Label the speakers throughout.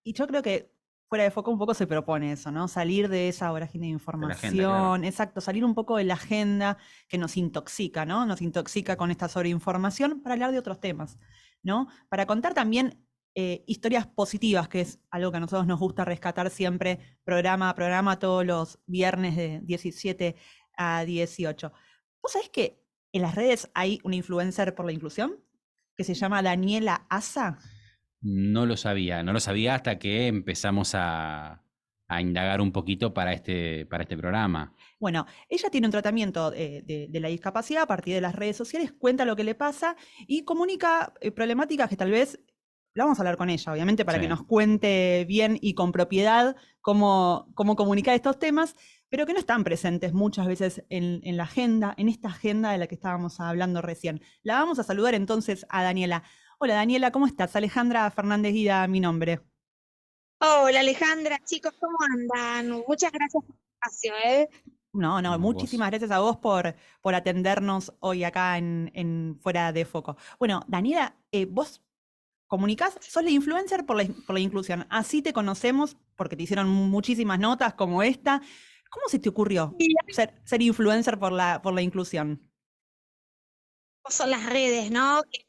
Speaker 1: Y yo creo que fuera de foco un poco se propone eso, ¿no? Salir de esa vorágine de
Speaker 2: De la agenda, claro.
Speaker 1: información, exacto, salir un poco de la agenda que nos intoxica, ¿no? Nos intoxica con esta sobreinformación para hablar de otros temas, ¿no? Para contar también historias positivas, que es algo que a nosotros nos gusta rescatar siempre, programa a programa, todos los viernes de 17 a 18. ¿Vos sabés que en las redes hay una influencer por la inclusión que se llama Daniela Asa?
Speaker 2: No lo sabía hasta que empezamos a indagar un poquito para este programa.
Speaker 1: Bueno, ella tiene un tratamiento de la discapacidad a partir de las redes sociales, cuenta lo que le pasa y comunica problemáticas que tal vez, la vamos a hablar con ella, obviamente, para
Speaker 2: Sí.
Speaker 1: que nos cuente bien y con propiedad cómo comunicar estos temas, pero que no están presentes muchas veces en la agenda, en esta agenda de la que estábamos hablando recién. La vamos a saludar entonces a Daniela. Hola Daniela, ¿cómo estás? Alejandra Fernández Guida, mi nombre.
Speaker 3: Hola Alejandra, chicos, ¿cómo andan? Muchas gracias por el espacio, ¿eh?
Speaker 1: No, no,
Speaker 2: No, vos.
Speaker 1: muchísimas gracias a vos por atendernos hoy acá en Fuera de Foco. Bueno, Daniela, vos comunicás, sos la influencer por la inclusión. Así te conocemos porque te hicieron muchísimas notas como esta. ¿Cómo se te ocurrió
Speaker 3: Y
Speaker 1: ser influencer por la inclusión?
Speaker 3: son las redes, ¿no? Que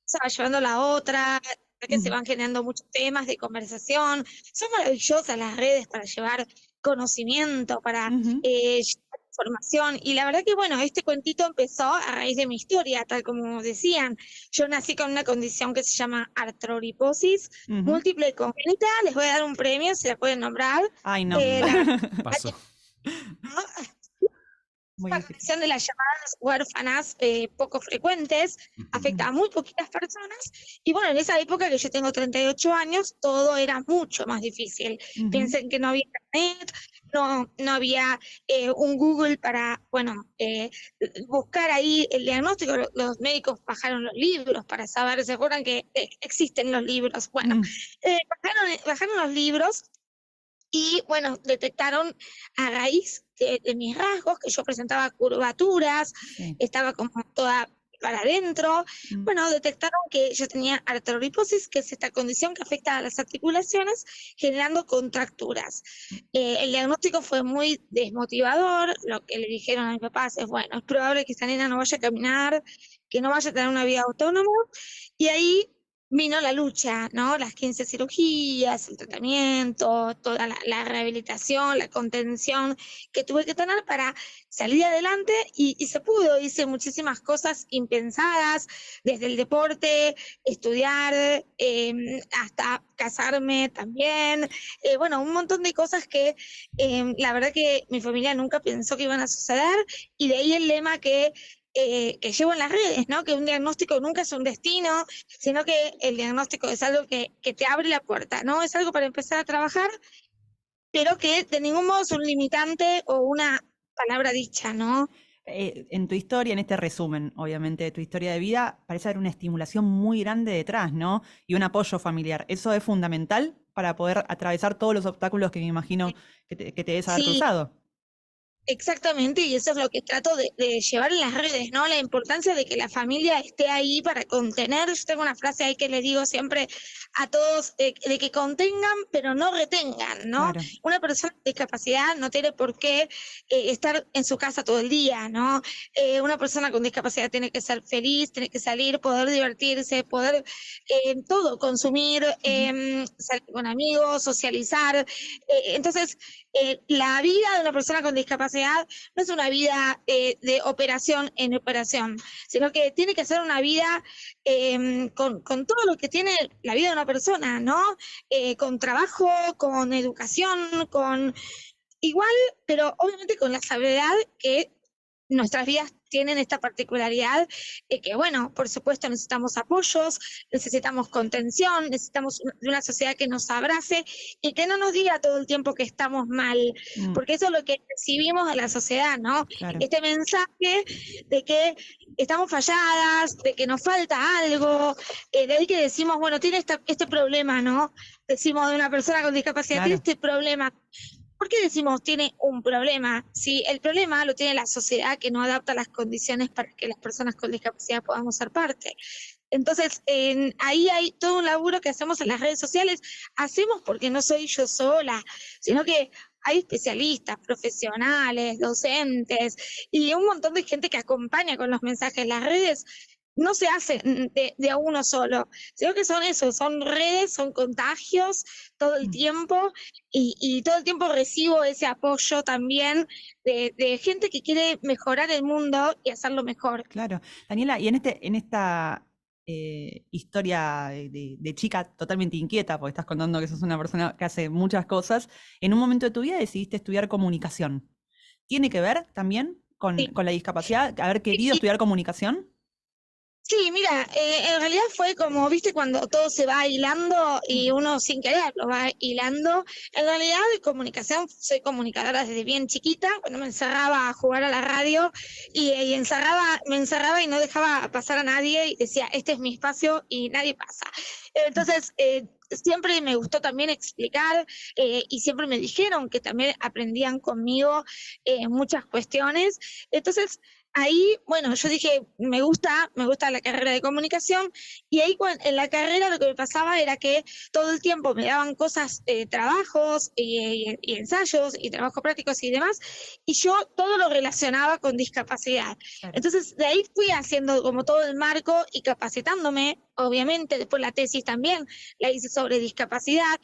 Speaker 3: se va llevando la otra, que se
Speaker 1: Ujú,
Speaker 3: van generando muchos temas de conversación. Son maravillosas las redes para llevar conocimiento, para
Speaker 1: ujú.
Speaker 3: llevar información. Y la verdad que, bueno, este cuentito empezó a raíz de mi historia, tal como decían. Yo nací con una condición que se llama artroriposis
Speaker 1: Ujú.
Speaker 3: múltiple congénita. Les voy a dar un premio, si la pueden nombrar.
Speaker 1: Ay, no.
Speaker 3: La verdad,
Speaker 2: Pasó.
Speaker 1: Muy
Speaker 3: una
Speaker 1: difícil.
Speaker 3: condición de las llamadas huérfanas poco frecuentes,
Speaker 1: Ujú,
Speaker 3: afecta a muy poquitas personas. Y bueno, en esa época que yo tengo 38 años, todo era mucho más difícil.
Speaker 1: ujú,
Speaker 3: Piensen que no había internet, no había un Google para, bueno, buscar ahí el diagnóstico. Los médicos bajaron los libros para saber, ¿se acuerdan que existen los libros? Bueno,
Speaker 1: mm,
Speaker 3: bajaron los libros y bueno, detectaron a raíz de mis rasgos, que yo presentaba curvaturas,
Speaker 1: sí.
Speaker 3: estaba como toda para adentro.
Speaker 1: Mm,
Speaker 3: Bueno, detectaron que yo tenía artroriposis, que es esta condición que afecta a las articulaciones, generando contracturas. El diagnóstico fue muy desmotivador. Lo que le dijeron a mis papás es, bueno, es probable que esta nena no vaya a caminar, que no vaya a tener una vida autónoma. Y ahí vino la lucha, ¿no? Las 15 cirugías, el tratamiento, toda la rehabilitación, la contención que tuve que tener para salir adelante y se pudo. Hice muchísimas cosas impensadas, desde el deporte, estudiar, hasta casarme también. Bueno, un montón de cosas que la verdad que mi familia nunca pensó que iban a suceder y de ahí el lema que llevo en las redes, ¿no? Que un diagnóstico nunca es un destino, sino que el diagnóstico es algo que te abre la puerta, ¿no? Es algo para empezar a trabajar, pero que de ningún modo es un limitante o una palabra dicha, ¿no?
Speaker 1: En tu historia, en este resumen, obviamente, de tu historia de vida, parece haber una estimulación muy grande detrás, ¿no? Y un apoyo familiar. Eso es fundamental para poder atravesar todos los obstáculos que me imagino que te debes haber
Speaker 3: Sí,
Speaker 1: cruzado.
Speaker 3: exactamente, y eso es lo que trato de llevar en las redes, ¿no? La importancia de que la familia esté ahí para contener. Yo tengo una frase ahí que les digo siempre a todos, de que contengan, pero no retengan, ¿no?
Speaker 1: Claro.
Speaker 3: Una persona con discapacidad no tiene por qué estar en su casa todo el día, ¿no? Una persona con discapacidad tiene que ser feliz, tiene que salir, poder divertirse, poder todo, consumir,
Speaker 1: Ujú.
Speaker 3: salir con amigos, socializar. Entonces, la vida de una persona con discapacidad no es una vida de operación en operación, sino que tiene que ser una vida con todo lo que tiene la vida de una persona, ¿no? Con trabajo, con educación, con igual, pero obviamente con la salvedad que nuestras vidas tienen esta particularidad de que, bueno, por supuesto necesitamos apoyos, necesitamos contención, necesitamos de una sociedad que nos abrace y que no nos diga todo el tiempo que estamos mal,
Speaker 1: Mm,
Speaker 3: porque eso es lo que recibimos de la sociedad, ¿no?
Speaker 1: claro.
Speaker 3: Este mensaje de que estamos falladas, de que nos falta algo, de ahí que decimos, bueno, tiene este problema, ¿no? Decimos de una persona con discapacidad, tiene
Speaker 1: Claro.
Speaker 3: este problema. ¿Por qué decimos tiene un problema? Si el problema lo tiene la sociedad que no adapta las condiciones para que las personas con discapacidad podamos ser parte. Entonces, ahí hay todo un laburo que hacemos en las redes sociales. Hacemos porque no soy yo sola, sino que hay especialistas, profesionales, docentes y un montón de gente que acompaña con los mensajes. Las redes no se hacen de a uno solo, sino que son eso, son redes, son contagios todo el tiempo y todo el tiempo recibo ese apoyo también de gente que quiere mejorar el mundo y hacerlo mejor.
Speaker 1: Claro. Daniela, y en esta historia de chica totalmente inquieta, porque estás contando que sos una persona que hace muchas cosas, en un momento de tu vida decidiste estudiar comunicación. ¿Tiene que ver también
Speaker 3: Sí.
Speaker 1: con la discapacidad, haber querido estudiar comunicación?
Speaker 3: Sí, mira, en realidad fue como, viste, cuando todo se va hilando y uno sin querer lo va hilando. En realidad, de comunicación, soy comunicadora desde bien chiquita, cuando me encerraba a jugar a la radio y me encerraba y no dejaba pasar a nadie y decía, este es mi espacio y nadie pasa. Entonces, siempre me gustó también explicar y siempre me dijeron que también aprendían conmigo muchas cuestiones. Entonces, ahí, bueno, yo dije, me gusta la carrera de comunicación, y ahí en la carrera lo que me pasaba era que todo el tiempo me daban cosas, trabajos y ensayos y trabajos prácticos y demás, y yo todo lo relacionaba con discapacidad.
Speaker 1: Claro.
Speaker 3: Entonces, de ahí fui haciendo como todo el marco y capacitándome, obviamente, después la tesis también la hice sobre discapacidad,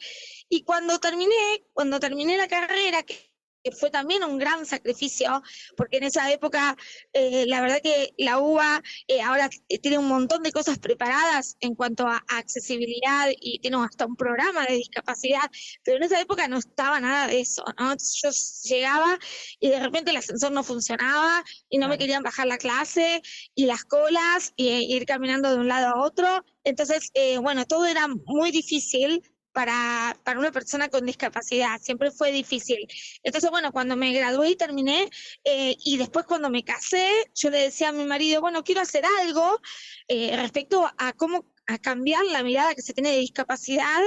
Speaker 3: y cuando terminé la carrera, que fue también un gran sacrificio, porque en esa época la verdad que la UBA ahora tiene un montón de cosas preparadas en cuanto a accesibilidad y tiene hasta un programa de discapacidad, pero en esa época no estaba nada de eso, ¿no? Entonces yo llegaba y de repente el ascensor no funcionaba y no me querían bajar la clase y las colas y ir caminando de un lado a otro. Entonces, bueno, todo era muy difícil para una persona con discapacidad, siempre fue difícil. Entonces, bueno, cuando me gradué y terminé, y después cuando me casé, yo le decía a mi marido, bueno, quiero hacer algo respecto a cómo a cambiar la mirada que se tiene de discapacidad.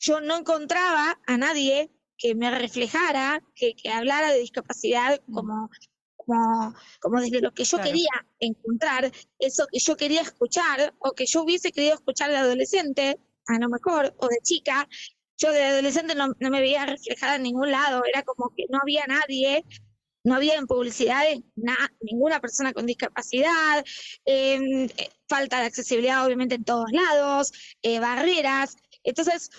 Speaker 3: Yo no encontraba a nadie que me reflejara, que hablara de discapacidad como desde lo que yo
Speaker 1: Claro.
Speaker 3: quería encontrar, eso que yo quería escuchar, o que yo hubiese querido escuchar de adolescente, a lo mejor, o de chica. Yo de adolescente no me veía reflejada en ningún lado, era como que no había nadie, no había en publicidades ninguna persona con discapacidad, falta de accesibilidad obviamente en todos lados, barreras. Entonces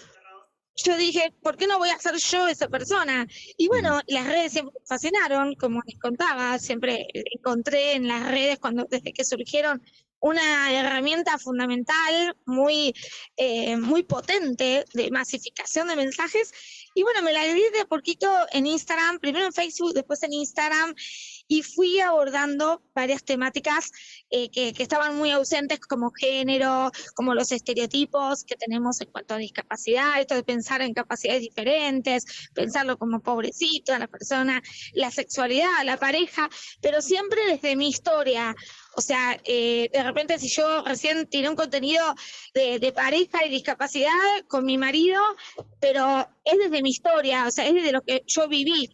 Speaker 3: yo dije, ¿por qué no voy a ser yo esa persona? Y bueno, las redes siempre me fascinaron, como les contaba, siempre encontré en las redes, desde que surgieron, una herramienta fundamental, muy potente de masificación de mensajes. Y bueno, me la di de a poquito en Instagram, primero en Facebook, después en Instagram, y fui abordando varias temáticas que estaban muy ausentes, como género, como los estereotipos que tenemos en cuanto a discapacidad, esto de pensar en capacidades diferentes, pensarlo como pobrecito a la persona, la sexualidad, la pareja, pero siempre desde mi historia. O sea, de repente si yo recién tiré un contenido de pareja y discapacidad con mi marido, pero es desde mi historia, o sea, es desde lo que yo viví.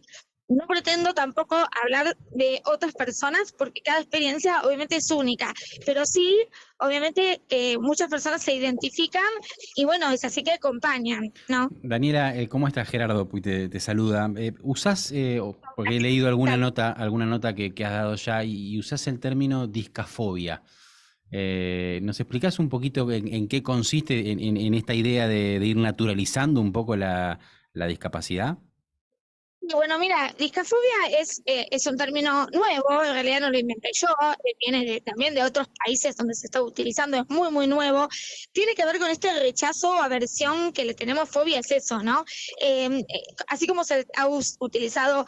Speaker 3: No pretendo tampoco hablar de otras personas porque cada experiencia obviamente es única, pero sí, obviamente muchas personas se identifican y bueno, es así que acompañan, ¿no?
Speaker 2: Daniela, ¿cómo estás? Gerardo Puy te saluda. ¿Usás, porque he leído alguna nota que has dado ya, y usás el término discafobia? ¿Nos explicás un poquito en qué consiste en esta idea de ir naturalizando un poco la discapacidad?
Speaker 3: Y bueno, mira, discafobia es un término nuevo, en realidad no lo inventé yo, viene también de otros países donde se está utilizando, es muy, muy nuevo. Tiene que ver con este rechazo o aversión que le tenemos, fobia es eso, ¿no? Así como se ha utilizado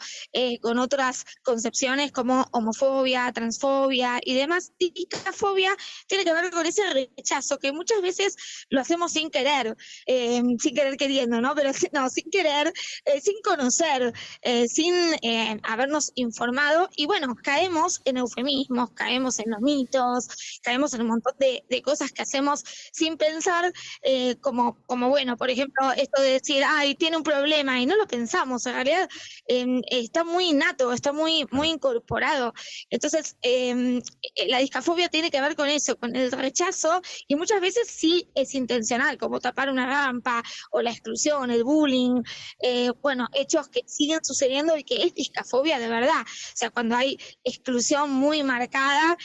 Speaker 3: con otras concepciones como homofobia, transfobia y demás, discafobia tiene que ver con ese rechazo que muchas veces lo hacemos sin querer queriendo, ¿no? Pero no, sin querer, sin conocer. sin habernos informado, y bueno, caemos en eufemismos, caemos en los mitos, caemos en un montón de cosas que hacemos sin pensar, como bueno, por ejemplo, esto de decir, ay, tiene un problema, y no lo pensamos, en realidad está muy innato, está muy incorporado. Entonces, la discafobia tiene que ver con eso, con el rechazo, y muchas veces sí es intencional, como tapar una rampa, o la exclusión, el bullying, bueno, hechos que siguen sucediendo y que es discafobia de verdad. O sea, cuando hay exclusión muy marcada,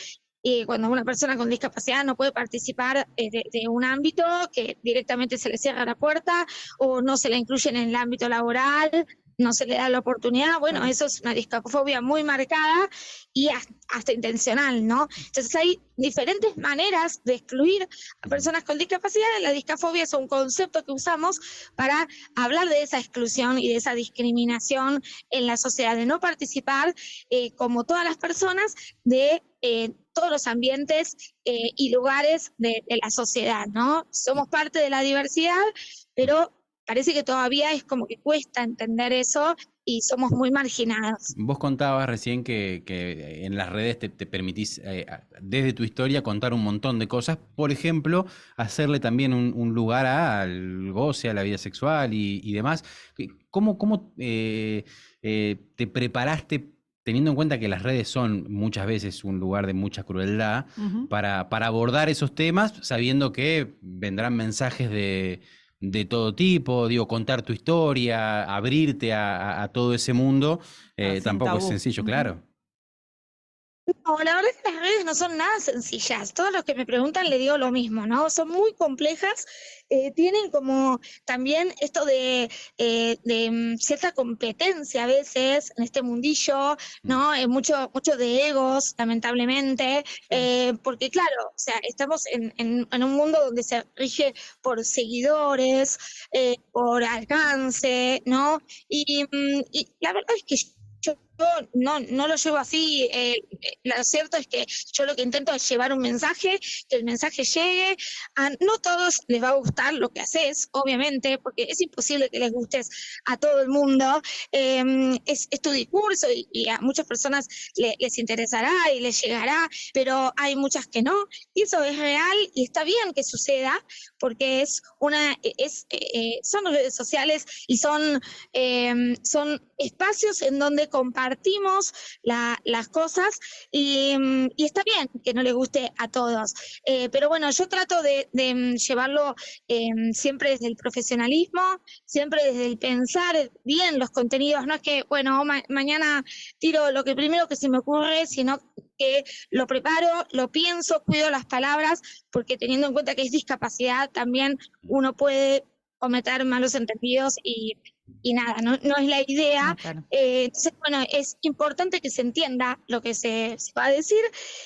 Speaker 3: cuando una persona con discapacidad no puede participar de un ámbito, que directamente se le cierra la puerta, o no se le incluye en el ámbito laboral, no se le da la oportunidad, bueno, eso es una discafobia muy marcada y hasta intencional, ¿no? Entonces hay diferentes maneras de excluir a personas con discapacidad. La discafobia es un concepto que usamos para hablar de esa exclusión y de esa discriminación en la sociedad, de no participar, como todas las personas, de todos los ambientes y lugares de la sociedad, ¿no? Somos parte de la diversidad, pero parece que todavía es como que cuesta entender eso y somos muy marginados.
Speaker 2: Vos contabas recién que en las redes te permitís, desde tu historia, contar un montón de cosas. Por ejemplo, hacerle también un lugar al goce, a la vida sexual y demás. ¿Cómo te preparaste, teniendo en cuenta que las redes son muchas veces un lugar de mucha crueldad, para abordar esos temas, sabiendo que vendrán mensajes de todo tipo, digo, contar tu historia, abrirte a todo ese mundo, tampoco es sencillo, claro.
Speaker 3: No, la verdad es que las redes no son nada sencillas. Todos los que me preguntan le digo lo mismo, ¿no? Son muy complejas, tienen como también esto de cierta competencia a veces en este mundillo, ¿no? Mucho de egos, lamentablemente, porque claro, o sea, estamos en un mundo donde se rige por seguidores, por alcance, ¿no? Y la verdad es que yo no lo llevo así. Lo cierto es que yo lo que intento es llevar un mensaje, que el mensaje llegue. No todos les va a gustar lo que haces, obviamente, porque es imposible que les gustes a todo el mundo. Es tu discurso y a muchas personas les interesará y les llegará, pero hay muchas que no. Y eso es real y está bien que suceda, porque son redes sociales y son espacios en donde compartimos las cosas y está bien que no le guste a todos. Pero bueno, yo trato de llevarlo siempre desde el profesionalismo, siempre desde el pensar bien los contenidos. No es que, bueno, mañana tiro lo que primero que se me ocurre, sino que lo preparo, lo pienso, cuido las palabras, porque teniendo en cuenta que es discapacidad, también uno puede cometer malos entendidos y nada, no es la idea.
Speaker 1: No, claro.
Speaker 3: Entonces, bueno, es importante que se entienda lo que se va a decir.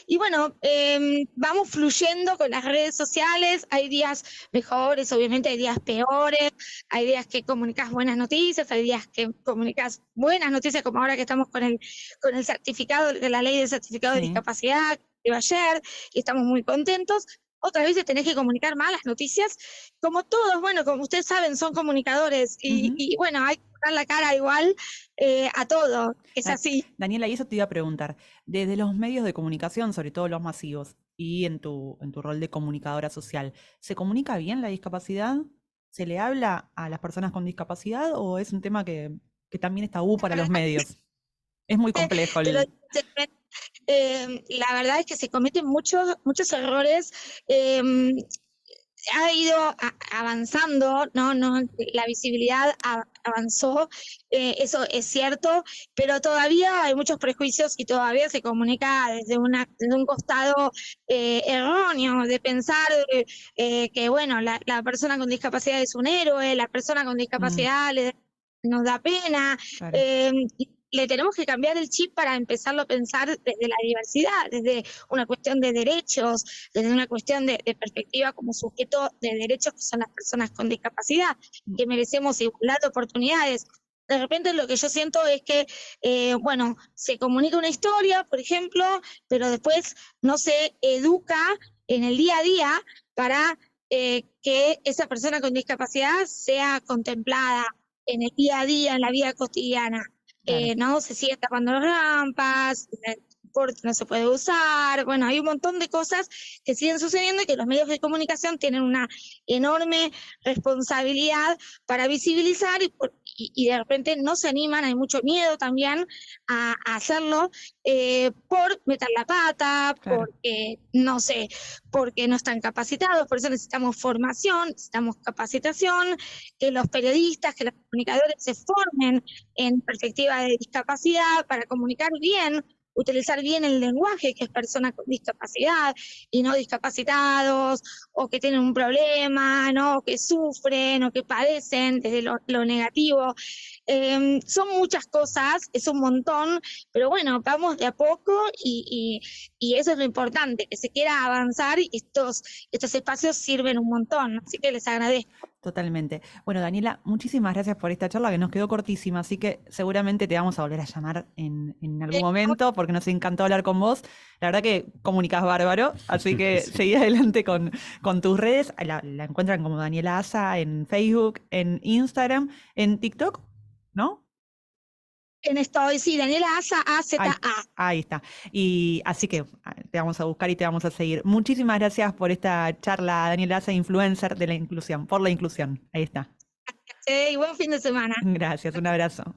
Speaker 3: Y bueno, vamos fluyendo con las redes sociales. Hay días mejores, obviamente hay días peores. Hay días que comunicas buenas noticias, hay días que comunicas buenas noticias, como ahora que estamos con el certificado, de la ley de certificado de discapacidad, que ayer, y estamos muy contentos. Otras veces tenés que comunicar malas noticias, como todos, bueno, como ustedes saben, son comunicadores y bueno, hay que dar la cara igual a todo, es así.
Speaker 1: Daniela, y eso te iba a preguntar, desde los medios de comunicación, sobre todo los masivos, y en tu rol de comunicadora social, ¿se comunica bien la discapacidad? ¿Se le habla a las personas con discapacidad o es un tema que también es tabú para los medios? Es muy complejo.
Speaker 3: La verdad es que se cometen muchos errores. Ha ido avanzando, ¿no? La visibilidad avanzó, eso es cierto, pero todavía hay muchos prejuicios y todavía se comunica desde un costado erróneo, de pensar que, bueno, la persona con discapacidad es un héroe, la persona con discapacidad nos da pena.
Speaker 1: Claro.
Speaker 3: Le tenemos que cambiar el chip para empezarlo a pensar desde la diversidad, desde una cuestión de derechos, desde una cuestión de perspectiva como sujeto de derechos, que son las personas con discapacidad, que merecemos igualdad de oportunidades. De repente lo que yo siento es que, bueno, se comunica una historia, por ejemplo, pero después no se educa en el día a día para que esa persona con discapacidad sea contemplada en el día a día, en la vida cotidiana.
Speaker 1: Claro.
Speaker 3: ¿no? Se siguen tapando las rampas, deporte no se puede usar, bueno, hay un montón de cosas que siguen sucediendo y que los medios de comunicación tienen una enorme responsabilidad para visibilizar y de repente no se animan, hay mucho miedo también a hacerlo por meter la pata,
Speaker 1: Claro.
Speaker 3: porque no sé, porque no están capacitados, por eso necesitamos formación, necesitamos capacitación, que los periodistas, que los comunicadores se formen en perspectiva de discapacidad para comunicar bien, utilizar bien el lenguaje, que es persona con discapacidad y no discapacitados, o que tienen un problema, ¿no? O que sufren, o que padecen desde lo negativo. Son muchas cosas, es un montón, pero bueno, vamos de a poco y eso es lo importante, que se quiera avanzar y estos espacios sirven un montón, así que les agradezco.
Speaker 1: Totalmente. Bueno, Daniela, muchísimas gracias por esta charla que nos quedó cortísima, así que seguramente te vamos a volver a llamar en algún momento porque nos encantó hablar con vos. La verdad que comunicas bárbaro, así que
Speaker 2: Sí.
Speaker 1: seguí adelante con tus redes. La encuentran como Daniela Asa en Facebook, en Instagram, en TikTok, ¿no?
Speaker 3: En esto, sí, Daniela Asa,
Speaker 1: Ahí,
Speaker 3: AZA.
Speaker 1: ahí está. Y así que te vamos a buscar y te vamos a seguir. Muchísimas gracias por esta charla, Daniela Asa, influencer de la inclusión, por la inclusión. Ahí está.
Speaker 3: Y buen fin de semana.
Speaker 1: Gracias, un abrazo.